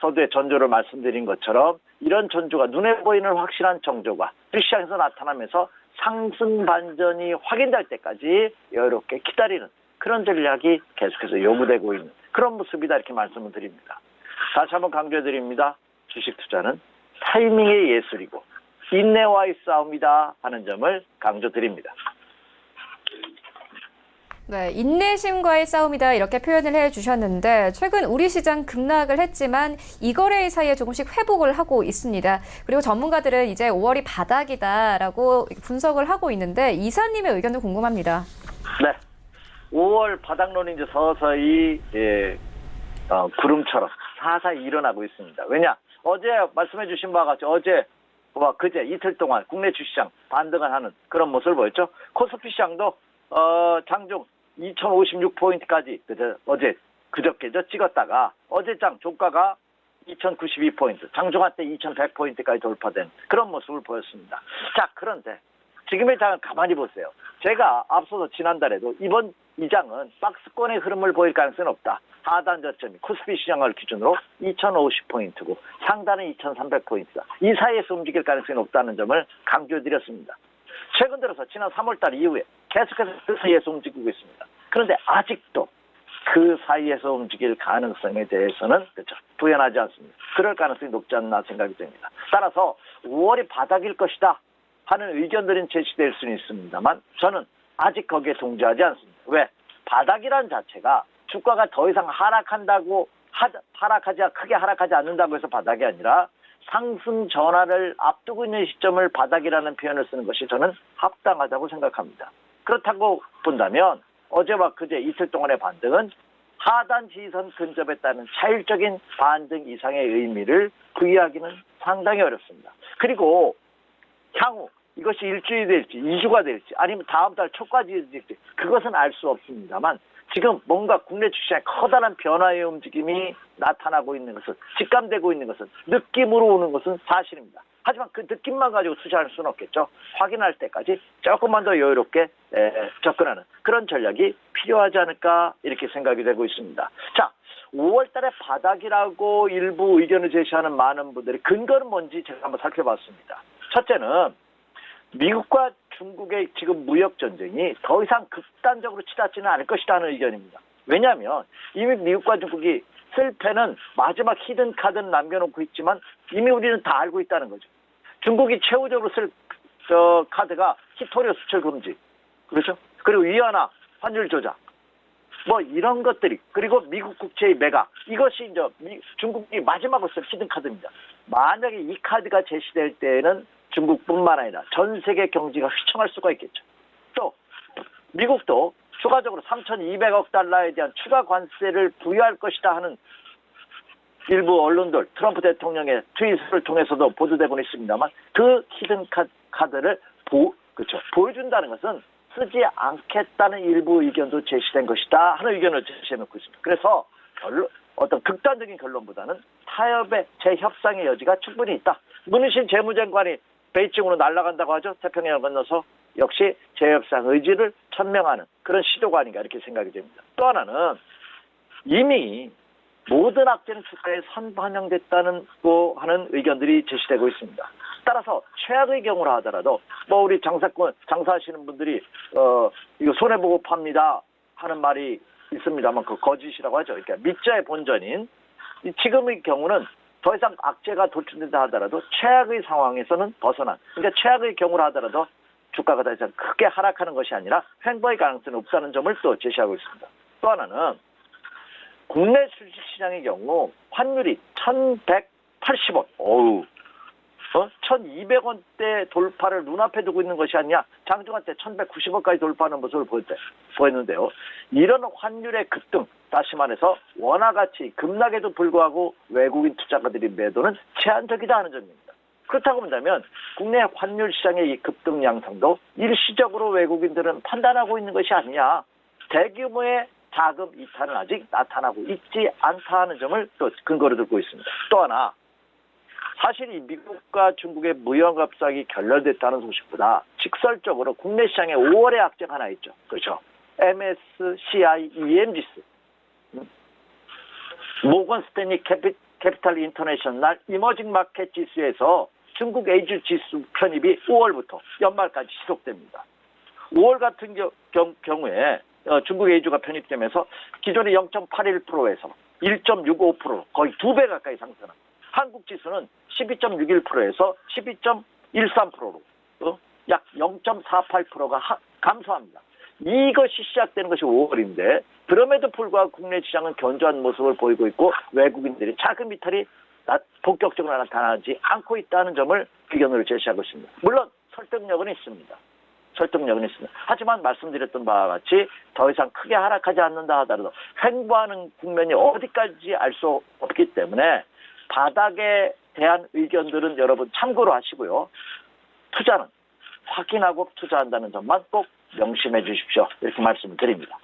서두에 전조를 말씀드린 것처럼 이런 전조가 눈에 보이는 확실한 정조가 시장에서 나타나면서 상승 반전이 확인될 때까지 여유롭게 기다리는 그런 전략이 계속해서 요구되고 있는 그런 모습이다 이렇게 말씀을 드립니다. 다시 한번 강조해 드립니다. 주식 투자는 타이밍의 예술이고 인내와의 싸움이다 하는 점을 강조드립니다. 네, 인내심과의 싸움이다 이렇게 표현을 해주셨는데 최근 우리 시장 급락을 했지만 이 거래 사이에 조금씩 회복을 하고 있습니다. 그리고 전문가들은 이제 5월이 바닥이다라고 분석을 하고 있는데 이사님의 의견도 궁금합니다. 네, 5월 바닥론이 이제 서서히 구름처럼 사사히 일어나고 있습니다. 왜냐? 어제 말씀해 주신 바와 같이 그제 이틀 동안 국내 주시장 반등을 하는 그런 모습을 보였죠. 코스피 시장도 장중 2056포인트까지 그저께죠 찍었다가 어제장 종가가 2092포인트, 장중한 때 2100포인트까지 돌파된 그런 모습을 보였습니다. 자, 그런데 지금의 장은 가만히 보세요. 제가 앞서서 지난달에도 이번 이 장은 박스권의 흐름을 보일 가능성은 없다. 하단 저점이 코스피 시장을 기준으로 2050포인트고 상단은 2300포인트다. 이 사이에서 움직일 가능성이 없다는 점을 강조해드렸습니다. 최근 들어서 지난 3월달 이후에 계속해서 그 사이에서 움직이고 있습니다. 그런데 아직도 그 사이에서 움직일 가능성에 대해서는 부연하지 않습니다. 그럴 가능성이 높지 않나 생각이 됩니다. 따라서 5월이 바닥일 것이다 하는 의견들은 제시될 수는 있습니다만 저는 아직 거기에 동조하지 않습니다. 왜? 바닥이라는 자체가 주가가 더 이상 크게 하락하지 않는다고 해서 바닥이 아니라 상승 전환을 앞두고 있는 시점을 바닥이라는 표현을 쓰는 것이 저는 합당하다고 생각합니다. 그렇다고 본다면 어제와 그제 이틀 동안의 반등은 하단 지지선 근접에 따른 차일적인 반등 이상의 의미를 부여하기는 상당히 어렵습니다. 그리고 향후 이것이 일주일이 될지 2주가 될지 아니면 다음 달 초까지 될지 그것은 알 수 없습니다만 지금 뭔가 국내 주식시장에 커다란 변화의 움직임이 나타나고 있는 것은 직감되고 있는 것은 느낌으로 오는 것은 사실입니다. 하지만 그 느낌만 가지고 투자할 수는 없겠죠. 확인할 때까지 조금만 더 여유롭게 접근하는 그런 전략이 필요하지 않을까 이렇게 생각이 되고 있습니다. 자, 5월 달에 바닥이라고 일부 의견을 제시하는 많은 분들이 근거는 뭔지 제가 한번 살펴봤습니다. 첫째는 미국과 중국의 지금 무역 전쟁이 더 이상 극단적으로 치닫지는 않을 것이라는 의견입니다. 왜냐하면 이미 미국과 중국이 쓸 패는 마지막 히든 카드는 남겨놓고 있지만 이미 우리는 다 알고 있다는 거죠. 중국이 최후적으로 쓸 카드가 히토리오 수출 금지, 그렇죠? 그리고 위안화 환율 조작, 뭐 이런 것들이, 그리고 미국 국채의 매각, 이것이 이제 중국이 마지막으로 쓸 히든 카드입니다. 만약에 이 카드가 제시될 때에는 중국뿐만 아니라 전 세계 경제가 휘청할 수가 있겠죠. 또 미국도 추가적으로 3,200억 달러에 대한 추가 관세를 부여할 것이다 하는 일부 언론들, 트럼프 대통령의 트윗을 통해서도 보도되고는 있습니다만, 그 히든 카드를 그렇죠, 보여준다는 것은 쓰지 않겠다는 일부 의견도 제시된 것이다 하는 의견을 제시해놓고 있습니다. 그래서 어떤 극단적인 결론보다는 타협의 재협상의 여지가 충분히 있다. 문희신 재무장관이 베이징으로 날아간다고 하죠. 태평양을 건너서 역시 재협상 의지를 천명하는 그런 시도가 아닌가 이렇게 생각이 됩니다. 또 하나는 이미 모든 악재는 주가에 선반영됐다는 하는 의견들이 제시되고 있습니다. 따라서 최악의 경우라 하더라도 뭐 우리 장사하시는 분들이 이거 손해보고 팝니다 하는 말이 있습니다만 그 거짓이라고 하죠. 그러니까 밑자의 본전인 지금의 경우는 더 이상 악재가 도출된다 하더라도 최악의 상황에서는 벗어난, 그러니까 최악의 경우라 하더라도 주가가 더 이상 크게 하락하는 것이 아니라 횡보의 가능성이 없다는 점을 또 제시하고 있습니다. 또 하나는 국내 주식시장의 경우 환율이 1,180원, 1,200원대 돌파를 눈앞에 두고 있는 것이 아니냐, 장중한 때 1,190원까지 돌파하는 모습을 보였는데요. 이런 환율의 급등, 다시 말해서 원화 가치 급락에도 불구하고 외국인 투자가들이 매도는 제한적이다 하는 점입니다. 그렇다고 본다면 국내 환율 시장의 이 급등 양상도 일시적으로 외국인들은 판단하고 있는 것이 아니냐, 대규모의 자금 이탈은 아직 나타나고 있지 않다 하는 점을 또 근거로 들고 있습니다. 또 하나, 사실 이 미국과 중국의 무역 협상이 결렬됐다는 소식보다 직설적으로 국내 시장에 5월의 악재가 하나 있죠. 그렇죠. MSCI EM 지수, 모건 스탠리 캐피탈 인터내셔널 이머징 마켓 지수에서 중국 에이즈 지수 편입이 5월부터 연말까지 지속됩니다. 5월 같은 경우에 중국 에이즈가 편입되면서 기존의 0.81%에서 1.65%, 거의 2배 가까이 상승합니다. 한국 지수는 12.61%에서 12.13%로 약 0.48%가 감소합니다. 이것이 시작되는 것이 5월인데 그럼에도 불구하고 국내 시장은 견조한 모습을 보이고 있고 외국인들이 자금 이탈이 본격적으로 나타나지 않고 있다는 점을 의견으로 제시하고 있습니다. 물론 설득력은 있습니다. 하지만 말씀드렸던 바와 같이 더 이상 크게 하락하지 않는다 하더라도 횡보하는 국면이 어디까지 알 수 없기 때문에 바닥에 대한 의견들은 여러분 참고로 하시고요. 투자는 확인하고 투자한다는 점만 꼭 명심해 주십시오. 이렇게 말씀을 드립니다.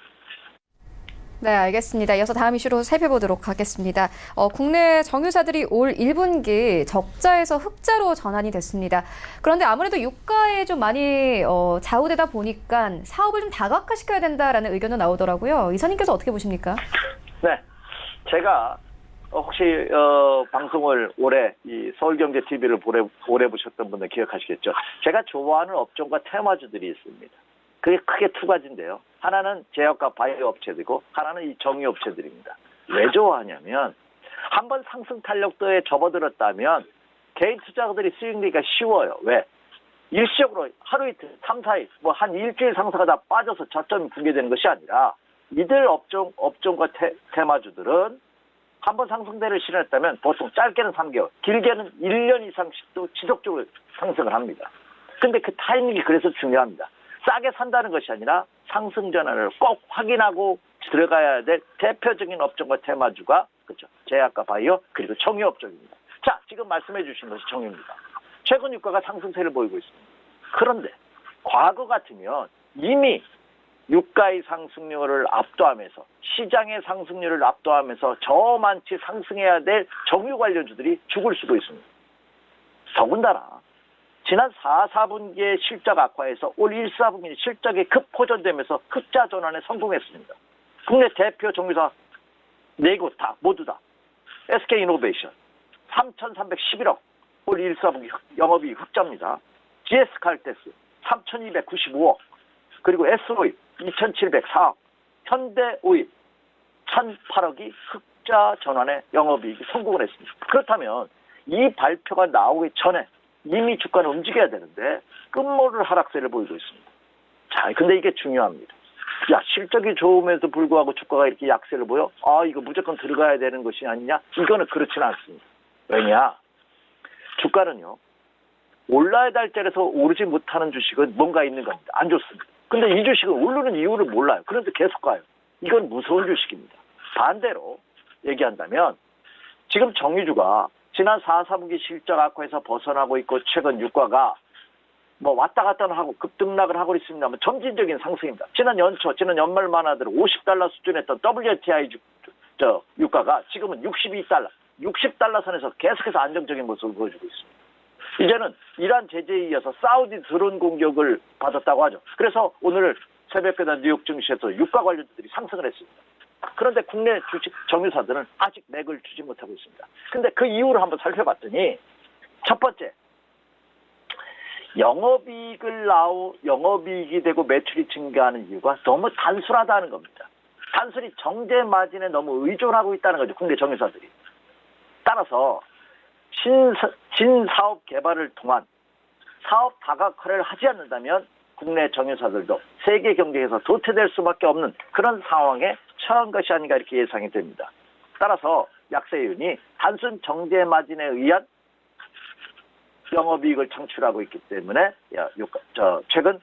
네, 알겠습니다. 이어서 다음 이슈로 살펴보도록 하겠습니다. 국내 정유사들이 올 1분기 적자에서 흑자로 전환이 됐습니다. 그런데 아무래도 유가에 좀 많이 좌우되다 보니까 사업을 좀 다각화시켜야 된다라는 의견도 나오더라고요. 이사님께서 어떻게 보십니까? 네, 제가 혹시 방송을 올해 이 서울경제TV를 오래 보셨던 분들 기억하시겠죠. 제가 좋아하는 업종과 테마주들이 있습니다. 그게 크게 두 가지인데요. 하나는 제약과 바이오 업체들이고 하나는 이 정유 업체들입니다. 왜 좋아하냐면 한번 상승 탄력도에 접어들었다면 개인 투자자들이 수익 내기가 쉬워요. 왜? 일시적으로 하루 이틀, 3, 4일, 뭐 한 일주일 상승하다 빠져서 저점이 붕괴되는 것이 아니라 이들 업종과 테마주들은 한번 상승대를 실현했다면 보통 짧게는 3개월, 길게는 1년 이상씩도 지속적으로 상승을 합니다. 근데 그 타이밍이 그래서 중요합니다. 싸게 산다는 것이 아니라 상승 전환을 꼭 확인하고 들어가야 될 대표적인 업종과 테마주가 그렇죠. 제약과 바이오 그리고 정유 업종입니다. 자, 지금 말씀해 주신 것이 정유입니다. 최근 유가가 상승세를 보이고 있습니다. 그런데 과거 같으면 이미 유가의 상승률을 압도하면서 시장의 상승률을 압도하면서 저만치 상승해야 될 정유 관련주들이 죽을 수도 있습니다. 더군다나 지난 4분기의 실적 악화에서 올 1, 4분기 실적이 급호전되면서 흑자 전환에 성공했습니다. 국내 대표 정유사 4곳 다 모두 다 SK이노베이션 3,311억 올 1, 4분기 영업이익 흑자입니다. GS 칼텍스 3,295억, 그리고 SOE 2,704억, 현대 오일 1,008억이 흑자 전환에 영업이익이 성공을 했습니다. 그렇다면 이 발표가 나오기 전에 이미 주가는 움직여야 되는데 끝모를 하락세를 보이고 있습니다. 자, 근데 이게 중요합니다. 야, 실적이 좋음에도 불구하고 주가가 이렇게 약세를 보여? 아, 이거 무조건 들어가야 되는 것이 아니냐? 이거는 그렇지는 않습니다. 왜냐? 주가는요, 올라야 될 자리에서 오르지 못하는 주식은 뭔가 있는 겁니다. 안 좋습니다. 근데 이 주식은 오르는 이유를 몰라요. 그런데 계속 가요. 이건 무서운 주식입니다. 반대로 얘기한다면 지금 정유주가 지난 4, 3분기 실적 악화에서 벗어나고 있고 최근 유가가 뭐 왔다 갔다 하고 급등락을 하고 있습니다만 점진적인 상승입니다. 지난 연초, 지난 연말만 하더라도 $50 수준했던 WTI 유가가 지금은 $62 선에서 계속해서 안정적인 모습을 보여주고 있습니다. 이제는 이란 제재에 이어서 사우디 드론 공격을 받았다고 하죠. 그래서 오늘 새벽에다 뉴욕 증시에서 유가 관련주들이 상승을 했습니다. 그런데 국내 주식 정유사들은 아직 맥을 주지 못하고 있습니다. 근데 그 이유를 한번 살펴봤더니 첫 번째, 영업이익이 되고 매출이 증가하는 이유가 너무 단순하다는 겁니다. 단순히 정제 마진에 너무 의존하고 있다는 거죠, 국내 정유사들이. 따라서 신사업 개발을 통한 사업 다각화를 하지 않는다면 국내 정유사들도 세계 경쟁에서 도태될 수밖에 없는 그런 상황에 처한 것이 아닌가 이렇게 예상이 됩니다. 따라서 약세윤이 단순 정제 마진에 의한 영업이익을 창출하고 있기 때문에 최근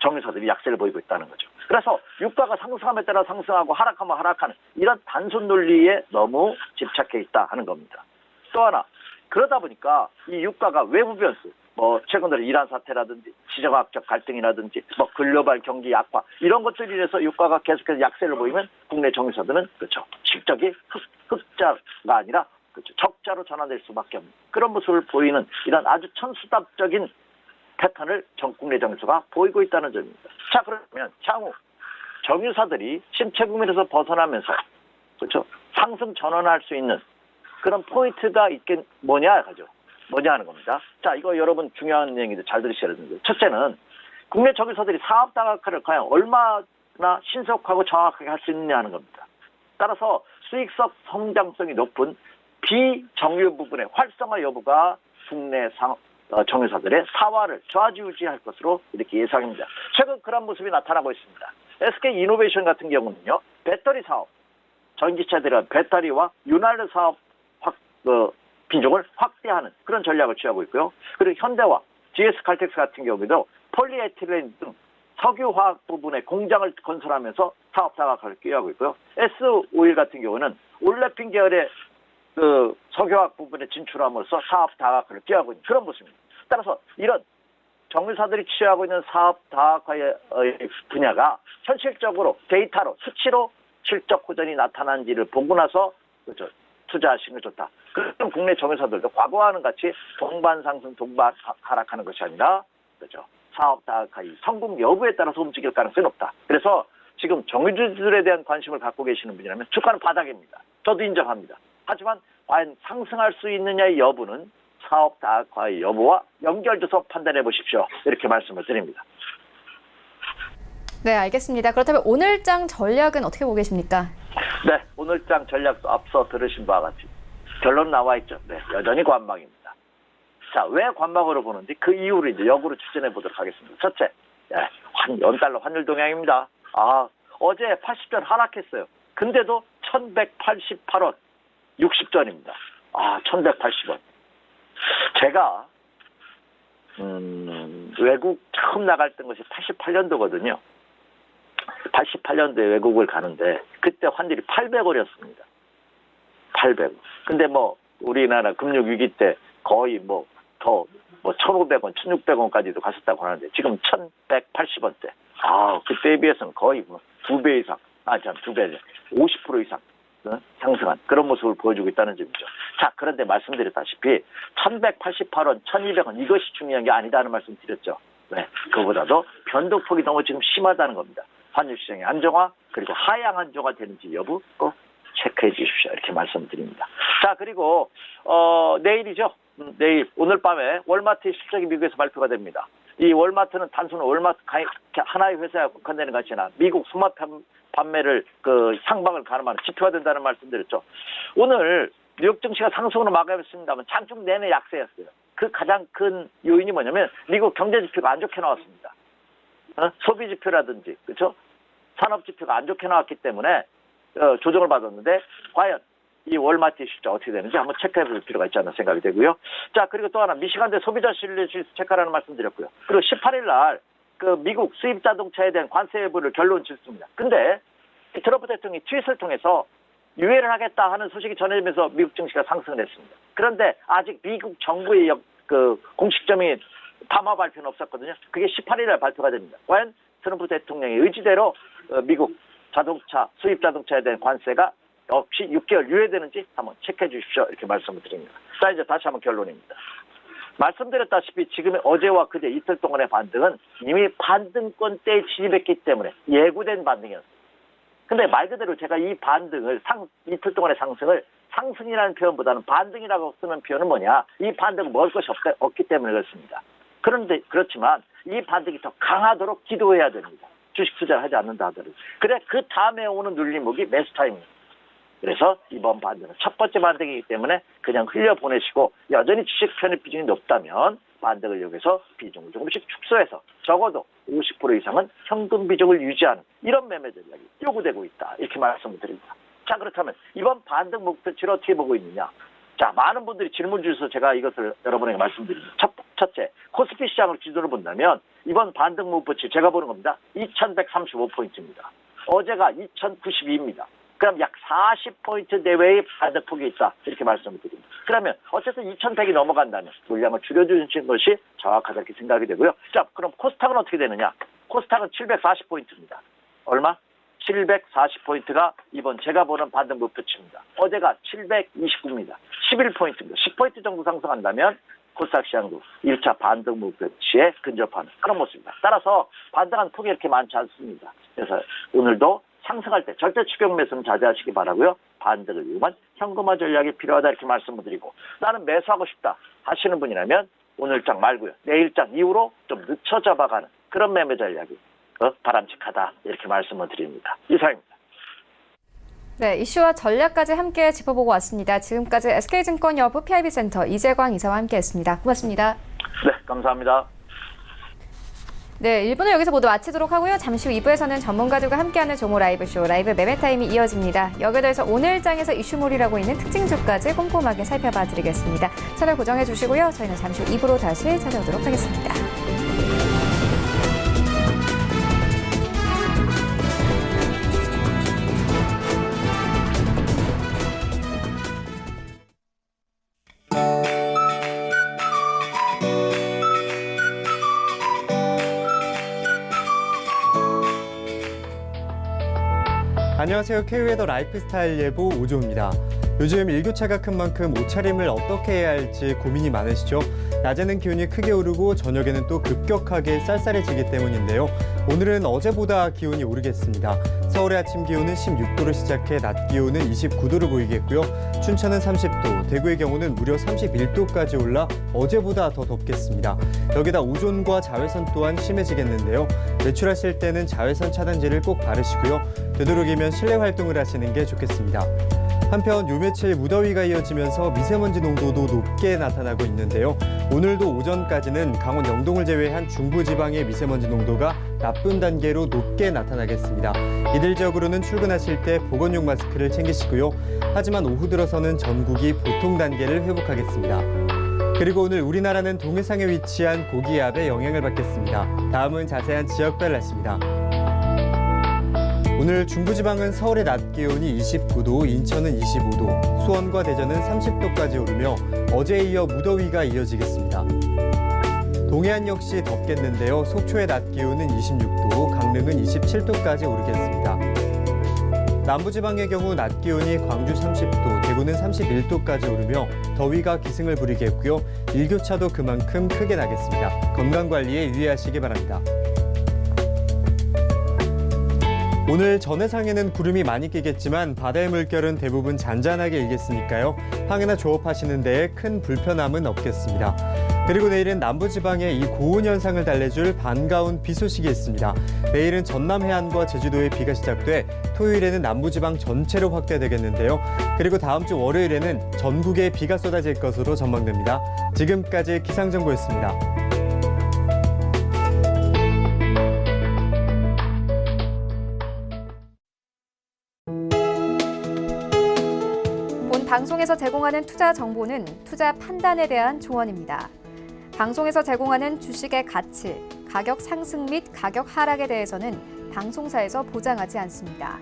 정유사들이 약세를 보이고 있다는 거죠. 그래서 유가가 상승함에 따라 상승하고 하락하면 하락하는 이런 단순 논리에 너무 집착해 있다 하는 겁니다. 또 하나, 그러다 보니까 이 유가가 외부 변수, 뭐 최근 들어 이란 사태라든지 지정학적 갈등이라든지 뭐 글로벌 경기 악화 이런 것들이 인해서 유가가 계속해서 약세를 보이면 국내 정유사들은 그렇죠, 실적이 흑자가 아니라 그렇죠, 적자로 전환될 수밖에 없는 그런 모습을 보이는 이런 아주 천수답적인 패턴을 국내 정유사가 보이고 있다는 점입니다. 자, 그러면 향후 정유사들이 침체 국면에서 벗어나면서 그렇죠, 상승 전환할 수 있는 그런 포인트가 있긴 뭐냐 하는 겁니다. 자, 이거 여러분 중요한 얘기들 잘 들으셔야 되는데, 첫째는 국내 정유사들이 사업 다각화를 과연 얼마나 신속하고 정확하게 할 수 있느냐 하는 겁니다. 따라서 수익성 성장성이 높은 비정유 부분의 활성화 여부가 국내 정유사들의 사활을 좌지우지할 것으로 이렇게 예상입니다. 최근 그런 모습이 나타나고 있습니다. SK이노베이션 같은 경우는요, 배터리 사업, 전기차들의 배터리와 윤활유 사업 비중을 확대하는 그런 전략을 취하고 있고요. 그리고 현대와 GS 칼텍스 같은 경우에도 폴리에틸렌 등 석유화학 부분의 공장을 건설하면서 사업 다각화를 기여하고 있고요. S-오일 같은 경우는 올레핀 계열의 석유화학 부분에 진출함으로써 사업 다각화를 기여하고 있는 그런 모습입니다. 따라서 이런 정유사들이 취하고 있는 사업 다각화의 분야가 현실적으로 데이터로 수치로 실적 호전이 나타난지를 보고 나서 그렇죠, 투자하시는 게 좋다. 그럼 국내 정유사들도 과거와는 같이 동반 상승, 동반 하락하는 것이 아니라 그렇죠, 사업 다각화의 성공 여부에 따라서 움직일 가능성이 높다. 그래서 지금 정유주들에 대한 관심을 갖고 계시는 분이라면 주가는 바닥입니다. 저도 인정합니다. 하지만 과연 상승할 수 있느냐의 여부는 사업 다각화의 여부와 연결돼서 판단해 보십시오. 이렇게 말씀을 드립니다. 네, 알겠습니다. 그렇다면 오늘장 전략은 어떻게 보고 계십니까? 네, 오늘장 전략도 앞서 들으신 바와 같이 결론 나와 있죠. 네, 여전히 관망입니다. 자, 왜 관망으로 보는지 그 이유를 이제 역으로 추진해 보도록 하겠습니다. 첫째, 연달러 환율 동향입니다. 어제 80전 하락했어요. 근데도 1188원 60전입니다. 1180원. 제가 외국 처음 나갔던 것이 88년도거든요. 88년도에 외국을 가는데 그때 환율이 800원이었습니다. 800원. 근데 우리나라 금융위기 때 거의 1,500원, 1,600원까지도 갔었다고 하는데 지금 1,180원대. 그때에 비해서는 거의 2배 이상, 50% 이상 상승한 그런 모습을 보여주고 있다는 점이죠. 자, 그런데 말씀드렸다시피 1,188원, 1,200원 이것이 중요한 게 아니다는 말씀 드렸죠. 네, 그보다도 변동폭이 너무 지금 심하다는 겁니다. 환율 시장의 안정화 그리고 하향 안정화 되는지 여부 꼭 체크해 주십시오. 이렇게 말씀드립니다. 자, 그리고 내일이죠. 내일 오늘 밤에 월마트의 실적이 미국에서 발표가 됩니다. 이 월마트는 단순 월마트 하나의 회사에 국한되는 것이 아니라 미국 소마 판매를 상방을 가늠하는 지표가 된다는 말씀드렸죠. 오늘 뉴욕 증시가 상승으로 마감했습니다만 장중 내내 약세였어요. 그 가장 큰 요인이 뭐냐면 미국 경제 지표가 안 좋게 나왔습니다. 소비 지표라든지 그렇죠? 산업 지표가 안 좋게 나왔기 때문에 조정을 받았는데 과연 이 월마트 실적 어떻게 되는지 한번 체크해 볼 필요가 있지 않나 생각이 되고요. 자, 그리고 또 하나 미시간대 소비자 신뢰 지수 체크하라는 말씀드렸고요. 그리고 18일 날 미국 수입 자동차에 대한 관세 여부를 결론 짓습니다. 근데 트럼프 대통령이 트윗을 통해서 유예를 하겠다 하는 소식이 전해지면서 미국 증시가 상승을 했습니다. 그런데 아직 미국 정부의 공식점이 담화 발표는 없었거든요. 그게 18일 날 발표가 됩니다. 과연 트럼프 대통령의 의지대로 미국 자동차, 수입 자동차에 대한 관세가 없이 6개월 유예되는지 한번 체크해 주십시오. 이렇게 말씀을 드립니다. 자, 이제 다시 한번 결론입니다. 말씀드렸다시피 지금 어제와 그제 이틀 동안의 반등은 이미 반등권대에 진입했기 때문에 예고된 반등이었습니다. 근데 말 그대로 제가 이 반등을 이틀 동안의 상승을 상승이라는 표현보다는 반등이라고 쓰는 표현은 뭐냐? 이 반등은 먹을 것이 없기 때문에 그렇습니다. 그렇지만 이 반등이 더 강하도록 기도해야 됩니다. 주식 투자를 하지 않는다 하더라도. 그래, 그 다음에 오는 눌림목이 매수 타임입니다. 그래서 이번 반등은 첫 번째 반등이기 때문에 그냥 흘려보내시고 여전히 주식 편입 비중이 높다면 반등을 이용해서 비중을 조금씩 축소해서 적어도 50% 이상은 현금 비중을 유지하는 이런 매매 전략이 요구되고 있다. 이렇게 말씀을 드립니다. 자, 그렇다면 이번 반등 목표치를 어떻게 보고 있느냐. 자, 많은 분들이 질문 주셔서 제가 이것을 여러분에게 말씀드립니다. 첫째, 코스피 시장을 기준으로 본다면 이번 반등 목표치 제가 보는 겁니다. 2135포인트입니다. 어제가 2092입니다. 그럼 약 40포인트 내외의 반등폭이 있다. 이렇게 말씀을 드립니다. 그러면 어쨌든 2100이 넘어간다면 물량을 줄여주시는 것이 정확하다 이렇게 생각이 되고요. 자, 그럼 코스닥은 어떻게 되느냐. 코스닥은 740포인트입니다. 얼마? 740포인트가 이번 제가 보는 반등 목표치입니다. 어제가 729입니다. 11포인트입니다. 10포인트 정도 상승한다면 코스닥 시장도 1차 반등 목표치에 근접하는 그런 모습입니다. 따라서 반등한 폭이 이렇게 많지 않습니다. 그래서 오늘도 상승할 때 절대 추격 매수는 자제하시기 바라고요. 반등을 위한 현금화 전략이 필요하다 이렇게 말씀을 드리고 나는 매수하고 싶다 하시는 분이라면 오늘장 말고요. 내일장 이후로 좀 늦춰 잡아가는 그런 매매 전략이 바람직하다 이렇게 말씀을 드립니다. 이상입니다. 네, 이슈와 전략까지 함께 짚어보고 왔습니다. 지금까지 SK증권 여부 PIB센터 이재광 이사와 함께했습니다. 고맙습니다. 네, 감사합니다. 네, 1부는 여기서 모두 마치도록 하고요. 잠시 후 2부에서는 전문가들과 함께하는 조모 라이브쇼 라이브 매매타임이 이어집니다. 여기에 더해서 오늘 장에서 이슈몰이라고 있는 특징주까지 꼼꼼하게 살펴봐 드리겠습니다. 채널 고정해 주시고요. 저희는 잠시 후 2부로 다시 찾아오도록 하겠습니다. 안녕하세요. K웨더 라이프스타일 예보 오조입니다. 요즘 일교차가 큰 만큼 옷차림을 어떻게 해야 할지 고민이 많으시죠? 낮에는 기온이 크게 오르고 저녁에는 또 급격하게 쌀쌀해지기 때문인데요. 오늘은 어제보다 기온이 오르겠습니다. 서울의 아침 기온은 16도로 시작해 낮 기온은 29도를 보이겠고요. 춘천은 30도, 대구의 경우는 무려 31도까지 올라 어제보다 더 덥겠습니다. 여기다 오존과 자외선 또한 심해지겠는데요. 외출하실 때는 자외선 차단제를 꼭 바르시고요. 되도록이면 실내 활동을 하시는 게 좋겠습니다. 한편 요 며칠 무더위가 이어지면서 미세먼지 농도도 높게 나타나고 있는데요. 오늘도 오전까지는 강원 영동을 제외한 중부지방의 미세먼지 농도가 나쁜 단계로 높게 나타나겠습니다. 이들 지역으로는 출근하실 때 보건용 마스크를 챙기시고요. 하지만 오후 들어서는 전국이 보통 단계를 회복하겠습니다. 그리고 오늘 우리나라는 동해상에 위치한 고기압의 영향을 받겠습니다. 다음은 자세한 지역별 날씨입니다. 오늘 중부지방은 서울의 낮 기온이 29도, 인천은 25도, 수원과 대전은 30도까지 오르며 어제에 이어 무더위가 이어지겠습니다. 동해안 역시 덥겠는데요. 속초의 낮 기온은 26도, 강릉은 27도까지 오르겠습니다. 남부지방의 경우 낮 기온이 광주 30도, 대구는 31도까지 오르며 더위가 기승을 부리겠고요. 일교차도 그만큼 크게 나겠습니다. 건강관리에 유의하시기 바랍니다. 오늘 전해상에는 구름이 많이 끼겠지만 바다의 물결은 대부분 잔잔하게 일겠으니까요. 항해나 조업하시는 데에 큰 불편함은 없겠습니다. 그리고 내일은 남부지방에 이 고온 현상을 달래줄 반가운 비 소식이 있습니다. 내일은 전남 해안과 제주도에 비가 시작돼 토요일에는 남부지방 전체로 확대되겠는데요. 그리고 다음 주 월요일에는 전국에 비가 쏟아질 것으로 전망됩니다. 지금까지 기상정보였습니다. 본 방송에서 제공하는 투자 정보는 투자 판단에 대한 조언입니다. 방송에서 제공하는 주식의 가치, 가격 상승 및 가격 하락에 대해서는 방송사에서 보장하지 않습니다.